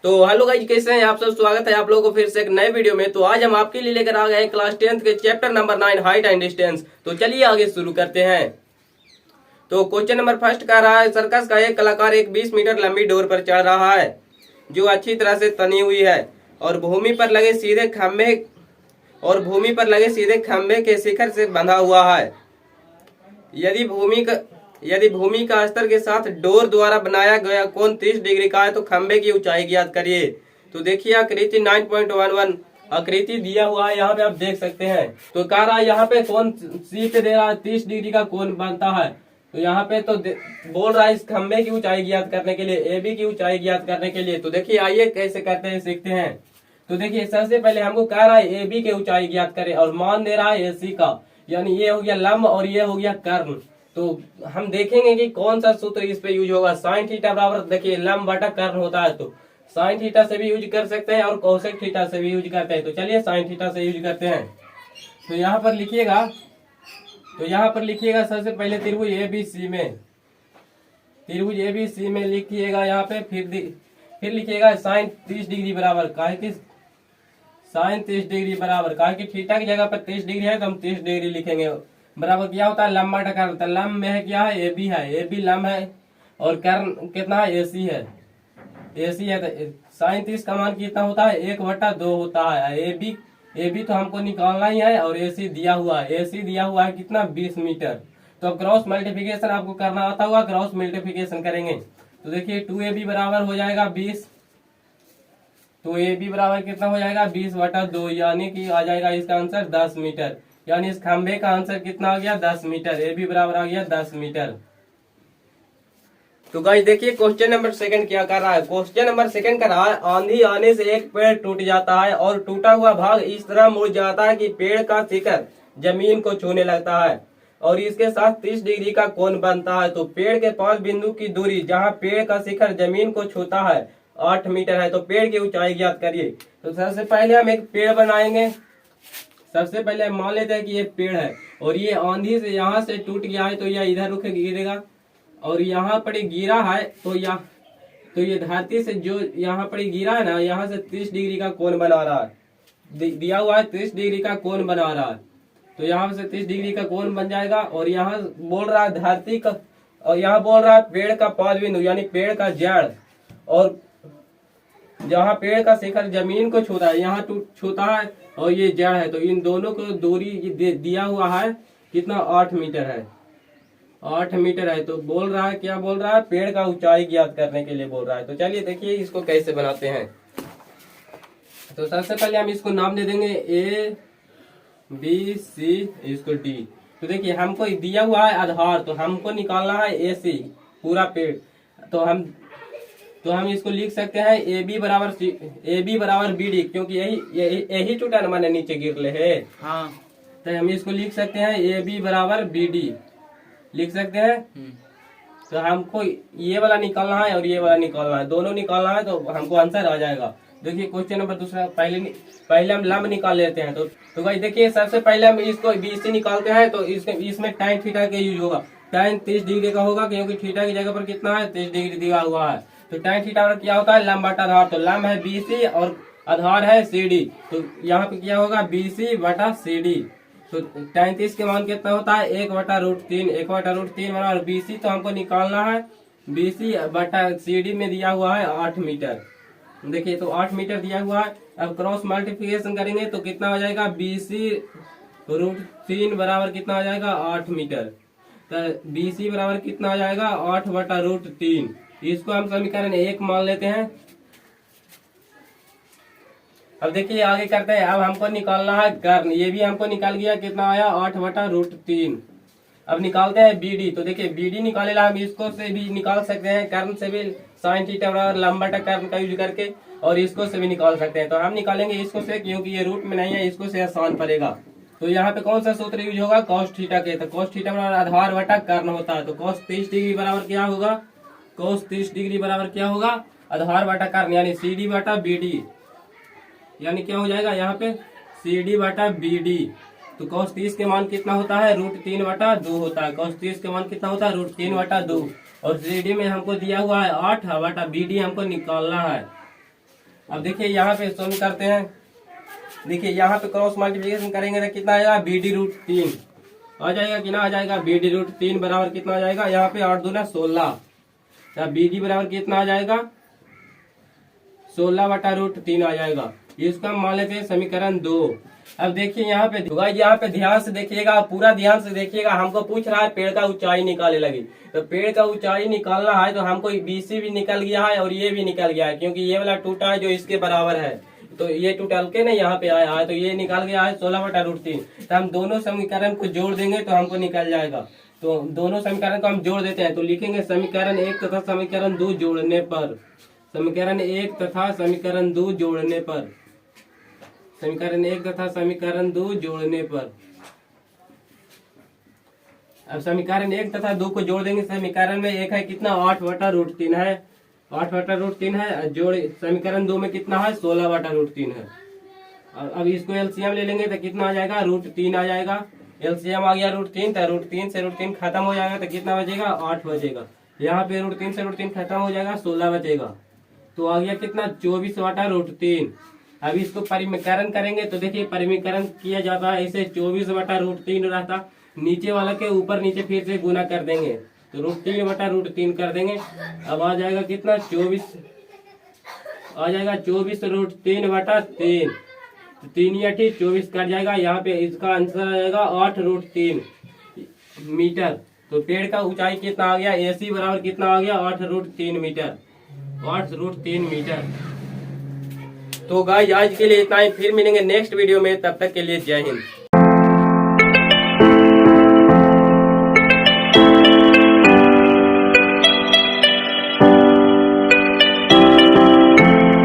तो hello guys, कैसे हैं आप सब। स्वागत है आप लोगों को फिर से एक नए वीडियो में। तो आज हम आपके लिए लेकर आ गए हैं क्लास 10th के chapter number 9 height and distance. तो चलिए आगे शुरू करते हैं। तो क्वेश्चन नंबर फर्स्ट कह रहा है, सर्कस का एक कलाकार एक 20 मीटर लंबी डोर पर चढ़ रहा है जो अच्छी तरह से तनी हुई है और भूमि पर लगे सीधे खंभे के शिखर से बंधा हुआ है। यदि भूमि का स्तर के साथ डोर द्वारा बनाया गया कोण 30 डिग्री का है तो खंभे की ऊंचाई ज्ञात करिए। तो देखिए आकृति 9.11 आकृति दिया हुआ है, यहाँ पे आप देख सकते हैं। तो कह रहा है यहाँ पे कोण सी पे दे रहा है 30 डिग्री का कोण बनता है। तो यहाँ पे तो बोल रहा है इस खंभे की ऊंचाई ज्ञात करने के लिए, ए बी की ऊंचाई ज्ञात करने के लिए। तो देखिए आइए कैसे करते हैं, सीखते हैं। तो देखिए सबसे पहले हमको कह रहा है ए बी की ऊंचाई ज्ञात करें और मान दे रहा है ए सी का, यानी ये हो गया लंब और ये हो गया कर्ण। तो हम देखेंगे कि कौन सा सूत्र इस पे यूज होगा। साइन थीटा बराबर देखिए लंब बटा कर्ण होता है, तो साइन थीटा से भी यूज कर सकते हैं और कोसेक थीटा से भी यूज करते हैं। तो चलिए साइन थीटा से यूज करते हैं। तो यहाँ पर लिखिएगा सबसे पहले त्रिभुज एबीसी में लिखिएगा यहाँ पे, फिर लिखिएगा साइन 30 डिग्री बराबर काहे कि थीटा की जगह पर 30 डिग्री है तो हम 30 डिग्री लिखेंगे। बराबर क्या होता है लंब बटा कर्ण। तो लंब में है क्या है, ए बी है, ए बी लंब है और कर्ण कितना है, ए सी है। तो साइन 30 का मान कितना होता है, 1/2 होता है। ए बी तो हमको निकालना ही है और ए सी दिया हुआ है कितना, 20 मीटर। तो अब क्रॉस मल्टीप्लिकेशन आपको करना आता हुआ, क्रॉस मल्टीप्लिकेशन करेंगे। तो देखिए 2ab बराबर हो जाएगा 20। तो ए बी बराबर कितना हो जाएगा 20/2, यानी कि आ जाएगा इसका आंसर 10 मीटर। यानी इस खंभे का आंसर कितना आ गया, 10 मीटर। ए बी बराबर आ गया 10 मीटर। तो गाइस देखिए क्वेश्चन नंबर सेकंड क्या कर रहा है। क्वेश्चन नंबर सेकंड कर रहा है, आंधी आने से एक पेड़ टूट जाता है और टूटा हुआ भाग इस तरह मुड़ जाता है कि पेड़ का शिखर जमीन को छूने लगता है और इसके साथ 30 डिग्री का कोण बनता है। तो पेड़ के 5 बिंदु की दूरी जहाँ पेड़ का शिखर जमीन को छूता है 8 मीटर है। तो पेड़ की ऊंचाई ज्ञात करिए। तो सबसे पहले हम एक पेड़ बनाएंगे। सबसे पहले मान लेते हैं कि ये पेड़ है और ये आंधी से यहाँ से टूट गया है तो यह इधर रुक गिरेगा और यहाँ पर गिरा है तो ये धरती से जो यहाँ पर गिरा है ना, यहाँ से 30 डिग्री का कोण बना रहा है। दिया हुआ है 30 डिग्री का कोण बना रहा है। तो यहाँ से 30 डिग्री का कोण बन जाएगा और यहाँ बोल रहा है धरती का, और यहाँ बोल रहा है पेड़ का 5 बिंदु यानी पेड़ का जड़, और जहाँ पेड़ का शिखर जमीन को छूता है यहाँ छूता है और ये जड़ है। तो इन दोनों को दूरी दिया हुआ है कितना, 8 मीटर है। 8 मीटर है। तो बोल रहा है क्या बोल रहा है, पेड़ का ऊंचाई ज्ञात करने के लिए बोल रहा है। तो चलिए देखिए इसको कैसे बनाते हैं। तो सबसे पहले हम इसको नाम दे देंगे ए बी सी इसको डी। तो देखिए हमको दिया हुआ है आधार, तो हमको निकालना है ए सी पूरा पेड़। तो हम इसको लिख सकते हैं ए बी बराबर बी डी, क्योंकि यही टूटा मैंने नीचे गिर ले है। हाँ। तो हम इसको लिख सकते हैं ए बी बराबर बी डी लिख सकते हैं। तो हमको ये वाला निकालना है और ये वाला निकालना है, दोनों निकालना है तो हमको आंसर आ जाएगा। देखिए क्वेश्चन नंबर दूसरा, पहले हम लंब निकाल लेते हैं। तो भाई देखिए सबसे पहले हम इसको बी से निकालते हैं। तो इसमें tan थीटा का यूज होगा। tan 30 डिग्री का होगा क्योंकि थीटा की जगह पर कितना है, 30 डिग्री दिया हुआ है। तो tan थीटा क्या होता है, लंब बटा आधार। तो लंब है BC और आधार है CD। तो यहाँ पे क्या होगा, BC/CD। तो tan 30 के मान कितना होता है, 1/√3 और BC तो हमको निकालना है, BC/CD में दिया हुआ है 8 मीटर। देखिए तो 8 मीटर दिया हुआ है। अब क्रॉस मल्टीप्लिकेशन करेंगे तो कितना हो जाएगा, BC√3 बराबर कितना हो जाएगा, 8 मीटर। तो BC बराबर कितना हो जाएगा, 8/√3। इसको हम समीकरण 1 मान लेते हैं। अब देखिए आगे करते हैं। अब हमको निकालना है कर्ण, ये भी हमको निकाल गया, कितना आया, 8/√3। अब निकालते हैं BD। तो देखिए BD निकालेला हम इसको से भी निकाल सकते हैं, कर्ण से भी साइन थीटा बराबर लंब बटा कर्ण का यूज करके, और इसको से भी निकाल सकते हैं। तो हम निकालेंगे इसको से, क्योंकि ये रूट में नहीं है, इसको से आसान पड़ेगा। तो यहाँ पे कौन सा सूत्र यूज होगा, cos थीटा के। तो cos थीटा बराबर आधार बटा कर्ण होता है। तो cos 30 डिग्री बराबर क्या होगा, cos 30 डिग्री बराबर क्या होगा, आधार बटा कर्ण यानी CD/BD, यानी क्या हो जाएगा यहाँ पे CD/BD। तो cos 30 के मान कितना होता है, √3/2 होता है। cos 30 के मान कितना होता है, √3/2। और CD में हमको दिया हुआ है 8/BD हमको निकालना है। अब देखिए यहाँ पे सोल्व करते हैं। देखिए यहाँ पे क्रॉस मल्टीप्लिकेशन करेंगे तो कितना आएगा, BD√3 आ जाएगा। कितना आ जाएगा, BD√3 बराबर कितना आ जाएगा, यहाँ पे 8 दूना 16। BD बराबर कितना आ जाएगा, 16/√3 आ जाएगा। इसको हम मान लेते हैं समीकरण 2। अब देखिए यहाँ पे ध्यान से देखिएगा, पूरा ध्यान से देखिएगा। हमको पूछ रहा है पेड़ का ऊंचाई निकालने लगी, तो पेड़ का ऊंचाई निकालना है तो हमको BC भी निकल गया है और ये भी निकल गया है, क्योंकि ये वाला टूटा है जो इसके बराबर है, तो ये टूटल के ना यहाँ पे आया है, तो ये निकल गया है 16/√3। तो हम दोनों समीकरण को जोड़ देंगे तो हमको निकल जाएगा। तो दोनों समीकरण को हम जोड़ देते हैं, तो लिखेंगे समीकरण 1 तथा समीकरण 2 जोड़ने पर, समीकरण 1 तथा समीकरण 2 जोड़ने पर, समीकरण 1 तथा समीकरण 2 जोड़ने पर। अब समीकरण 1 तथा 2 को जोड़ देंगे। समीकरण में 1 है कितना, 8/√3 है, 8/√3 है। जोड़ समीकरण 2 में कितना है, 16/√3 है। अब इसको एलसीएम ले लेंगे तो कितना आ जाएगा, √3 आ जाएगा। एलसीएम आ गया √3, तो √3 से √3 खत्म हो जाएगा, तो कितना बचेगा, 8 बचेगा। यहाँ पे √3 से √3 खत्म हो जाएगा, 16 बचेगा। तो आ गया कितना, 24/√3। अब इसको परिमीकरण करेंगे तो देखिए परिमीकरण किया जाता है इसे 24/√3 रहता, नीचे वाला के ऊपर नीचे फिर से गुना कर देंगे तो √3/√3 कर देंगे। अब आ जाएगा कितना, 24 आ जाएगा, 24√3/3। 3 या 24 कर जाएगा। यहाँ पे इसका आंसर आ जाएगा 8√3 मीटर। तो पेड़ का ऊंचाई कितना आ गया, AC बराबर कितना आ गया, 8√3 मीटर, 8√3 मीटर। तो गाइस आज के लिए इतना ही, फिर मिलेंगे नेक्स्ट वीडियो में, तब तक के लिए जय हिंद।